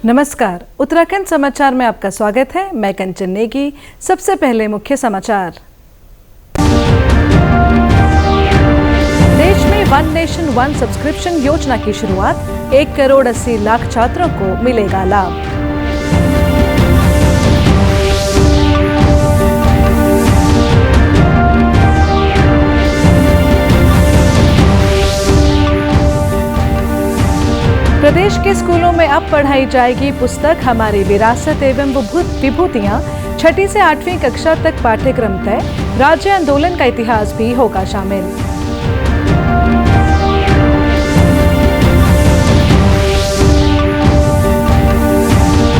नमस्कार, उत्तराखंड समाचार में आपका स्वागत है। मैं कंचन नेगी। सबसे पहले मुख्य समाचार। देश में वन नेशन वन सब्सक्रिप्शन योजना की शुरुआत। 1 करोड़ 80 लाख छात्रों को मिलेगा लाभ। प्रदेश के स्कूलों में अब पढ़ाई जाएगी पुस्तक हमारी विरासत एवं विभूतियां। 6ठी से 8वीं कक्षा तक पाठ्यक्रम तय। राज्य आंदोलन का इतिहास भी होगा शामिल।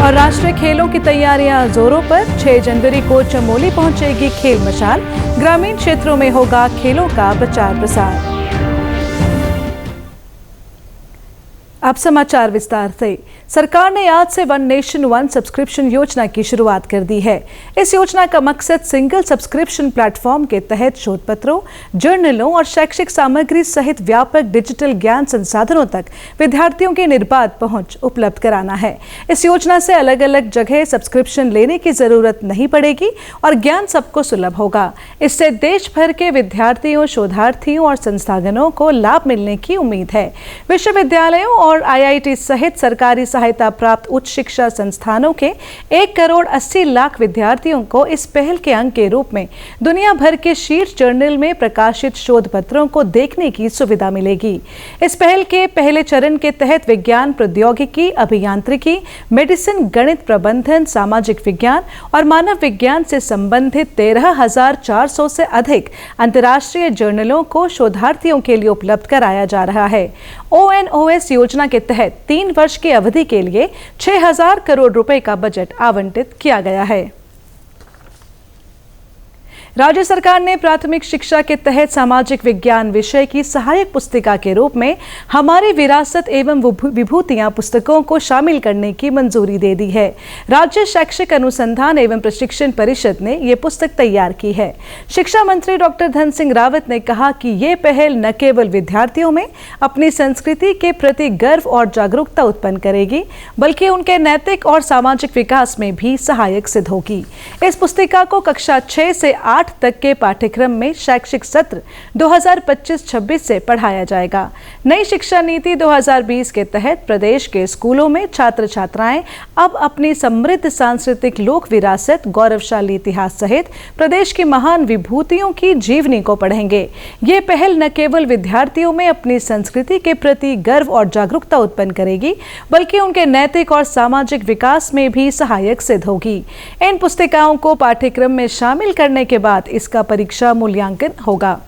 और राष्ट्रीय खेलों की तैयारियां जोरों पर। 6 जनवरी को चमोली पहुंचेगी खेल मशाल। ग्रामीण क्षेत्रों में होगा खेलों का प्रचार प्रसार। अब समाचार विस्तार से। सरकार ने आज से वन नेशन वन सब्सक्रिप्शन योजना की शुरुआत कर दी है। इस योजना का मकसद सिंगल सब्सक्रिप्शन प्लेटफॉर्म के तहत शोध पत्रों, जर्नलों और शैक्षिक सामग्री सहित व्यापक डिजिटल ज्ञान संसाधनों तक विद्यार्थियों की निर्बाध पहुंच उपलब्ध कराना है। इस योजना से अलग अलग जगह सब्सक्रिप्शन लेने की जरूरत नहीं पड़ेगी और ज्ञान सबको सुलभ होगा। इससे देश भर के विद्यार्थियों, शोधार्थियों और संस्थानों को लाभ मिलने की उम्मीद है। विश्वविद्यालयों और IIT सहित सरकारी सहायता प्राप्त उच्च शिक्षा संस्थानों के 1 करोड़ 80 लाख विद्यार्थियों को इस पहल के अंग के रूप में दुनिया भर के शीर्ष जर्नल में प्रकाशित शोध पत्रों को देखने की सुविधा मिलेगी। इस पहल के पहले चरण के तहत विज्ञान, प्रौद्योगिकी, अभियांत्रिकी, मेडिसिन, गणित, प्रबंधन, सामाजिक विज्ञान और मानव विज्ञान से संबंधित 13,400 से अधिक अंतर्राष्ट्रीय जर्नलों को शोधार्थियों के लिए उपलब्ध कराया जा रहा है। ONOS योजना के तहत 3 वर्ष की अवधि के लिए 6,000 करोड़ रुपए का बजट आवंटित किया गया है। राज्य सरकार ने प्राथमिक शिक्षा के तहत सामाजिक विज्ञान विषय की सहायक पुस्तिका के रूप में हमारी विरासत एवं विभूतियां पुस्तकों को शामिल करने की मंजूरी दे दी है। राज्य शैक्षिक अनुसंधान एवं प्रशिक्षण परिषद ने ये पुस्तक तैयार की है। शिक्षा मंत्री डॉक्टर धन सिंह रावत ने कहा कि ये पहल न केवल विद्यार्थियों में अपनी संस्कृति के प्रति गर्व और जागरूकता उत्पन्न करेगी, बल्कि उनके नैतिक और सामाजिक विकास में भी सहायक सिद्ध होगी। इस पुस्तिका को कक्षा 6 से 8 तक के पाठ्यक्रम में शैक्षिक सत्र 2025-26 से पढ़ाया जाएगा। नई शिक्षा नीति 2020 के तहत प्रदेश के स्कूलों में छात्र छात्राएं अब अपनी समृद्ध सांस्कृतिक लोक विरासत, गौरवशाली इतिहास सहित प्रदेश की महान विभूतियों की जीवनी को पढ़ेंगे। ये पहल न केवल विद्यार्थियों में अपनी संस्कृति के प्रति गर्व और जागरूकता उत्पन्न करेगी, बल्कि उनके नैतिक और सामाजिक विकास में भी सहायक सिद्ध होगी। इन पुस्तिकाओं को पाठ्यक्रम में शामिल करने के बाद इसका परीक्षा मूल्यांकन होगा।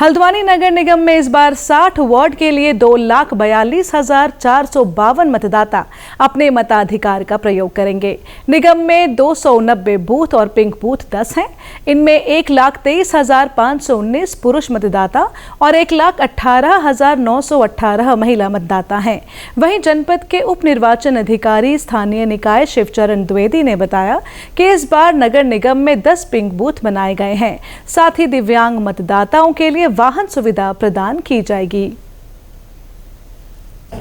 हल्द्वानी नगर निगम में इस बार 60 वार्ड के लिए 2,42,452 मतदाता अपने मताधिकार का प्रयोग करेंगे। निगम में 290 बूथ और पिंक बूथ 10 हैं। इनमें 1,23,519 पुरुष मतदाता और 1,18,918 महिला मतदाता हैं। वहीं जनपद के उप निर्वाचन अधिकारी स्थानीय निकाय शिवचरण द्विवेदी ने बताया कि इस बार नगर निगम में 10 पिंक बूथ बनाए गए हैं। साथ ही दिव्यांग मतदाताओं के लिए वाहन सुविधा प्रदान की जाएगी।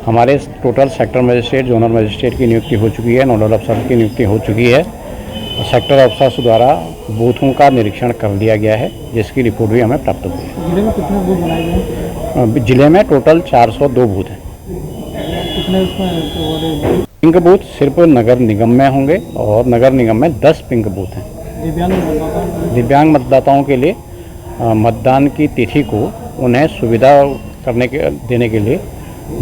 हमारे total sector magistrate, zonal magistrate की नियुक्ति हो चुकी है, नोडल अफसर की नियुक्ति हो चुकी है। सेक्टर अफसर्स द्वारा बूथों का निरीक्षण कर लिया गया है, जिसकी रिपोर्ट भी हमें प्राप्त हुई है। जिले में कितने बूथ बनाए गए हैं? जिले में टोटल 402 बूथ हैं। कितने पिंक बूथ सिर्फ नगर निगम में होंगे और नगर निगम में 10 पिंक बूथ हैं। दिव्यांग मतदाताओं के लिए मतदान की तिथि को उन्हें सुविधा देने के लिए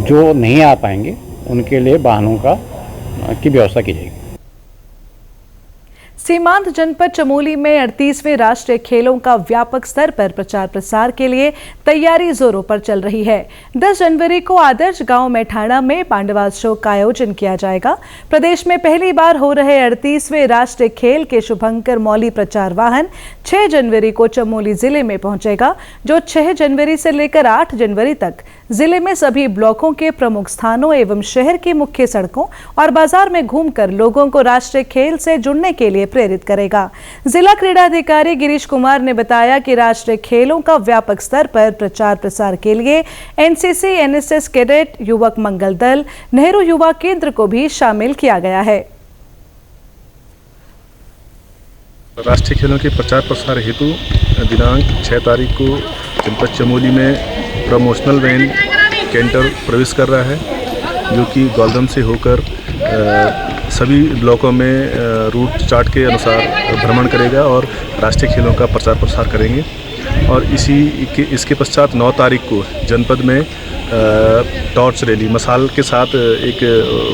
जो नहीं आ पाएंगे उनके लिए वाहनों की व्यवस्था की जाएगी। सीमांत जनपद चमोली में 38वें राष्ट्रीय खेलों का व्यापक स्तर पर प्रचार प्रसार के लिए तैयारी जोरों पर चल रही है। 10 जनवरी को आदर्श गांव मैठाणा में पांडवाश्व का आयोजन किया जाएगा। प्रदेश में पहली बार हो रहे 38वें राष्ट्रीय खेल के शुभंकर मौली प्रचार वाहन 6 जनवरी को चमोली जिले में पहुंचेगा, जो 6 जनवरी से लेकर 8 जनवरी तक जिले में सभी ब्लॉकों के प्रमुख स्थानों एवं शहर की मुख्य सड़कों और बाजार में घूमकर लोगों को राष्ट्रीय खेल से जुड़ने के लिए प्रेरित करेगा। जिला क्रीड़ा अधिकारी गिरीश कुमार ने बताया कि राष्ट्रीय खेलों का व्यापक स्तर पर प्रचार प्रसार के लिए एनसीसी, एनएसएस कैडेट, युवक मंगल दल, नेहरू युवा केंद्र को भी शामिल किया गया है। राष्ट्रीय खेलों के प्रचार प्रसार हेतु दिनांक 6 तारीख को जनपद चमोली में प्रमोशनल वैन कैंटर प्रवेश कर रहा है, जो कि गौलदम से होकर सभी ब्लॉकों में रूट चार्ट के अनुसार भ्रमण करेगा और राष्ट्रीय खेलों का प्रचार प्रसार करेंगे। और इसके पश्चात 9 तारीख को जनपद में टॉर्च रैली मसाल के साथ एक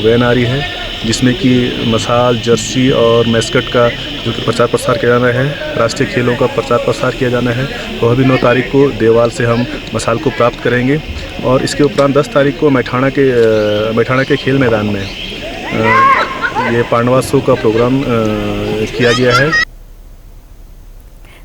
वैन आ रही है, जिसमें कि मसाल, जर्सी और मैस्कट का जो कि प्रचार प्रसार किया जाना है, राष्ट्रीय खेलों का प्रचार प्रसार किया जाना है। वह भी 9 तारीख को देवाल से हम मसाल को प्राप्त करेंगे। और इसके उपरांत 10 तारीख को मैठाणा के खेल मैदान में ये पांडवासों का प्रोग्राम किया गया है।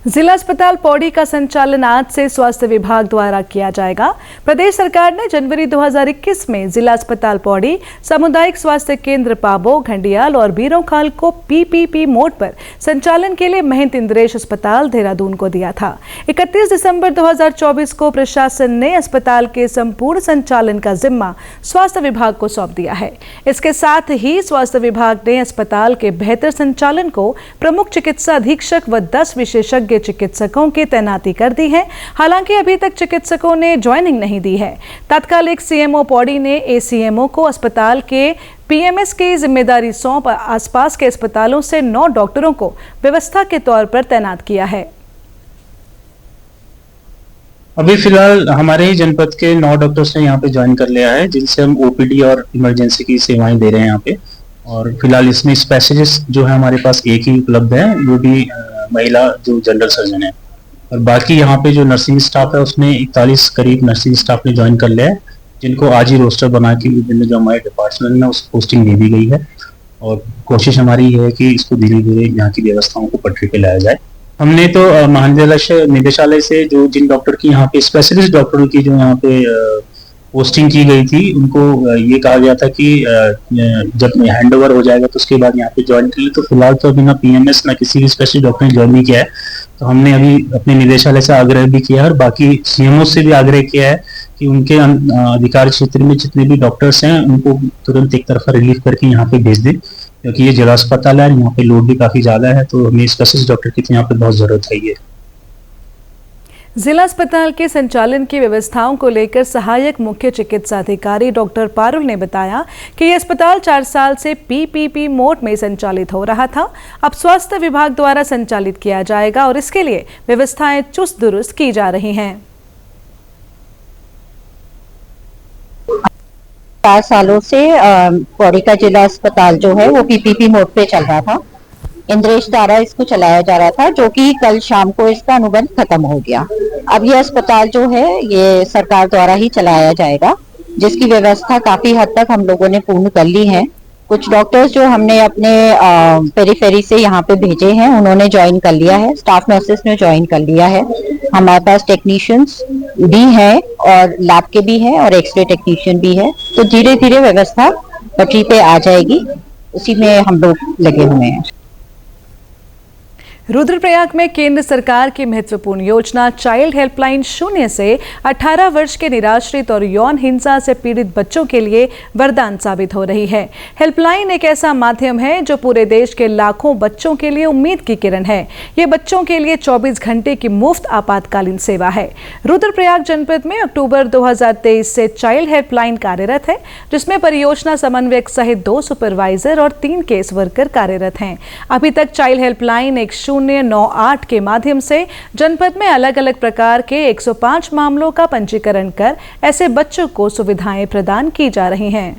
जिला अस्पताल पौड़ी का संचालन आज से स्वास्थ्य विभाग द्वारा किया जाएगा। प्रदेश सरकार ने जनवरी 2021 में जिला अस्पताल पौड़ी, सामुदायिक स्वास्थ्य केंद्र पाबो, घंडियाल और बीरोंखाल को पीपीपी मोड पर संचालन के लिए महंत इंद्रेश अस्पताल देहरादून को दिया था। 31 दिसंबर 2024 को प्रशासन ने अस्पताल के संपूर्ण संचालन का जिम्मा स्वास्थ्य विभाग को सौंप दिया है। इसके साथ ही स्वास्थ्य विभाग ने अस्पताल के बेहतर संचालन को प्रमुख चिकित्सा अधीक्षक व 10 विशेषज्ञ चिकित्सकों की तैनाती कर दी है। हालांकि अभी तक चिकित्सकों ने ज्वाइनिंग नहीं दी है। तात्कालिक सीएमओ पौड़ी ने एसीएमओ को अस्पताल के पीएमएस की जिम्मेदारी सौंप आसपास के अस्पतालों से 9 डॉक्टरों को व्यवस्था के तौर पर तैनात किया है। अभी फिलहाल हमारे ही जनपद के 9 डॉक्टर्स ने यहाँ पे ज्वाइन कर लिया है, जिनसे हम ओपीडी और इमरजेंसी की सेवाएं दे रहे हैं यहाँ पे। और फिलहाल इसमें स्पेशलिस्ट जो है हमारे पास एक ही उपलब्ध है, वो भी महिला जो जनरल सर्जन है। और बाकी यहाँ पे जो नर्सिंग स्टाफ है उसमें 41 करीब नर्सिंग स्टाफ ने ज्वाइन कर लिया है, जिनको आज ही रोस्टर बना के विभिन्न जो हमारे डिपार्टमेंट में उस पोस्टिंग दे दी गई है। और कोशिश हमारी ये है कि इसको धीरे धीरे यहाँ की व्यवस्थाओं को पटरी पे लाया जाए। हमने तो महानिदेशालय से जो जिन डॉक्टर की यहाँ पे स्पेशलिस्ट डॉक्टरों की जो यहाँ पे पोस्टिंग की गई थी, उनको ये कहा गया था कि जब हैंड ओवर हो जाएगा तो उसके बाद यहाँ पे ज्वाइन कर ले। तो फिलहाल तो अभी ना पीएमएस ना किसी भी स्पेशलिस्ट डॉक्टर ने ज्वाइन नहीं किया है। तो हमने अभी अपने निदेशालय से आग्रह भी किया है और बाकी सीएमओ से भी आग्रह किया है कि उनके अधिकार क्षेत्र में जितने भी डॉक्टर्स हैं उनको तुरंत एक तरफा रिलीफ करके यहाँ पे भेज दें, क्योंकि ये जिला अस्पताल है, यहाँ पे लोड भी काफी ज्यादा है। तो हमें स्पेशलिस्ट डॉक्टर की तो यहाँ पे बहुत जरूरत है। ये जिला अस्पताल के संचालन की व्यवस्थाओं को लेकर सहायक मुख्य चिकित्सा अधिकारी डॉक्टर पारुल ने बताया कि ये अस्पताल 4 साल से पीपीपी मोड में संचालित हो रहा था। अब स्वास्थ्य विभाग द्वारा संचालित किया जाएगा और इसके लिए व्यवस्थाएं चुस्त दुरुस्त की जा रही हैं। 4 सालों से पौड़ी का जिला अस्पताल जो है वो पीपीपी मोड पे चल रहा था। इंद्रेश द्वारा इसको चलाया जा रहा था, जो कि कल शाम को इसका अनुबंध खत्म हो गया। अब ये अस्पताल जो है ये सरकार द्वारा ही चलाया जाएगा, जिसकी व्यवस्था काफी हद तक हम लोगों ने पूर्ण कर ली है। कुछ डॉक्टर्स जो हमने अपने पेरीफेरी से यहाँ पे भेजे हैं उन्होंने ज्वाइन कर लिया है, स्टाफ नर्सेस ने ज्वाइन कर लिया है। हमारे पास टेक्नीशियंस भी हैं और लैब के भी हैं और एक्सरे टेक्नीशियन भी है। तो धीरे धीरे व्यवस्था पटरी पे आ जाएगी, उसी में हम लोग लगे हुए हैं। रुद्रप्रयाग में केंद्र सरकार की महत्वपूर्ण योजना चाइल्ड हेल्पलाइन 0 से 18 वर्ष के निराश्रित और यौन हिंसा से पीड़ित बच्चों के लिए वरदान साबित हो रही है। हेल्पलाइन एक ऐसा माध्यम है जो पूरे देश के लाखों बच्चों के लिए उम्मीद की किरण है। ये बच्चों के लिए 24 घंटे की मुफ्त आपातकालीन सेवा है। रुद्रप्रयाग जनपद में अक्टूबर 2023 से चाइल्ड हेल्पलाइन कार्यरत है, जिसमें परियोजना समन्वयक सहित 2 सुपरवाइजर और 3 केस वर्कर कार्यरत हैं। अभी तक चाइल्ड हेल्पलाइन 1098 के माध्यम से जनपद में अलग अलग प्रकार के 105 मामलों का पंजीकरण कर ऐसे बच्चों को सुविधाएं प्रदान की जा रही हैं।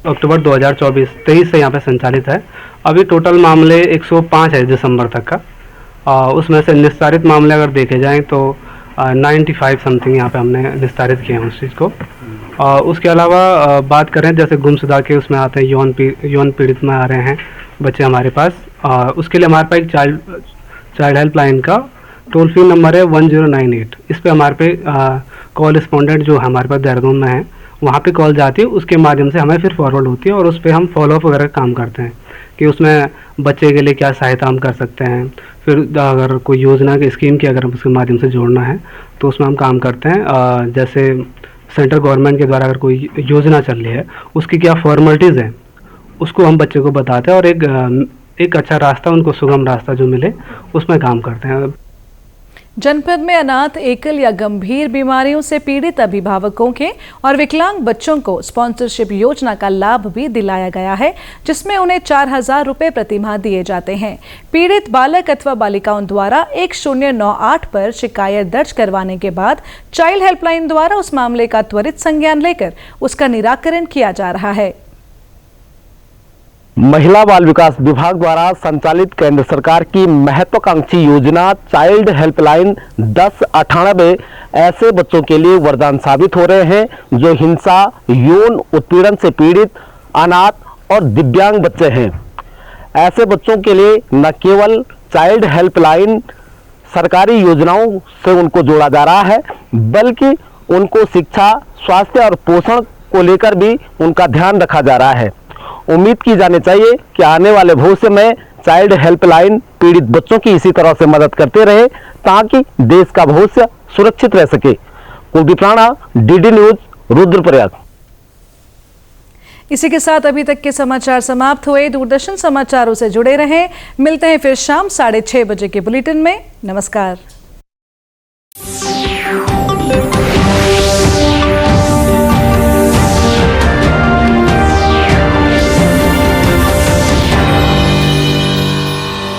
अक्टूबर 2023 से यहाँ पे संचालित है। अभी टोटल मामले 105 है दिसंबर तक का। उसमें से निस्तारित मामले अगर देखे जाएं तो 95 समथिंग यहाँ पे हमने निस्तारित किए हैं उस चीज़ को। उसके अलावा बात करें जैसे गुमशुदा के उसमें आते हैं, यौन पीड़ित में आ रहे हैं बच्चे हमारे पास। उसके लिए हमारे पास एक चाइल्ड हेल्पलाइन का टोल फ्री नंबर है 1098। इस पे हमारे पे कॉरेस्पॉन्डेंट जो हमारे पास देहरादून में है वहाँ पे कॉल जाती है, उसके माध्यम से हमें फिर फॉरवर्ड होती है और उस पर हम फॉलोअप वगैरह काम करते हैं। कि उसमें बच्चे के लिए क्या सहायता हम कर सकते हैं। फिर अगर कोई योजना की स्कीम की अगर हम उसके माध्यम से जोड़ना है तो उसमें हम काम करते हैं। जैसे सेंट्रल गवर्नमेंट के द्वारा अगर कोई योजना चल रही है उसकी क्या फॉर्मेलिटीज़ हैं उसको हम बच्चे को बताते हैं और एक अच्छा रास्ता, उनको सुगम रास्ता जो मिले उसमें काम करते हैं। जनपद में अनाथ, एकल या गंभीर बीमारियों से पीड़ित अभिभावकों के और विकलांग बच्चों को स्पॉन्सरशिप योजना का लाभ भी दिलाया गया है, जिसमें उन्हें 4,000 रुपए प्रतिमाह दिए जाते हैं। पीड़ित बालक अथवा बालिकाओं द्वारा 1098 पर शिकायत दर्ज करवाने के बाद चाइल्ड हेल्पलाइन द्वारा उस मामले का त्वरित संज्ञान लेकर उसका निराकरण किया जा रहा है। महिला बाल विकास विभाग द्वारा संचालित केंद्र सरकार की महत्वाकांक्षी योजना चाइल्ड हेल्पलाइन 1098 ऐसे बच्चों के लिए वरदान साबित हो रहे हैं जो हिंसा, यौन उत्पीड़न से पीड़ित, अनाथ और दिव्यांग बच्चे हैं। ऐसे बच्चों के लिए न केवल चाइल्ड हेल्पलाइन सरकारी योजनाओं से उनको जोड़ा जा रहा है, बल्कि उनको शिक्षा, स्वास्थ्य और पोषण को लेकर भी उनका ध्यान रखा जा रहा है। उम्मीद की जानी चाहिए कि आने वाले भविष्य में चाइल्ड हेल्पलाइन पीड़ित बच्चों की इसी तरह से मदद करते रहे ताकि देश का भविष्य सुरक्षित रह सके। Kuldeep Rana, DD news, Rudraprayag. इसी के साथ अभी तक के समाचार समाप्त हुए। दूरदर्शन समाचारों से जुड़े रहें। मिलते हैं फिर शाम 6:30 बजे के बुलेटिन में। नमस्कार।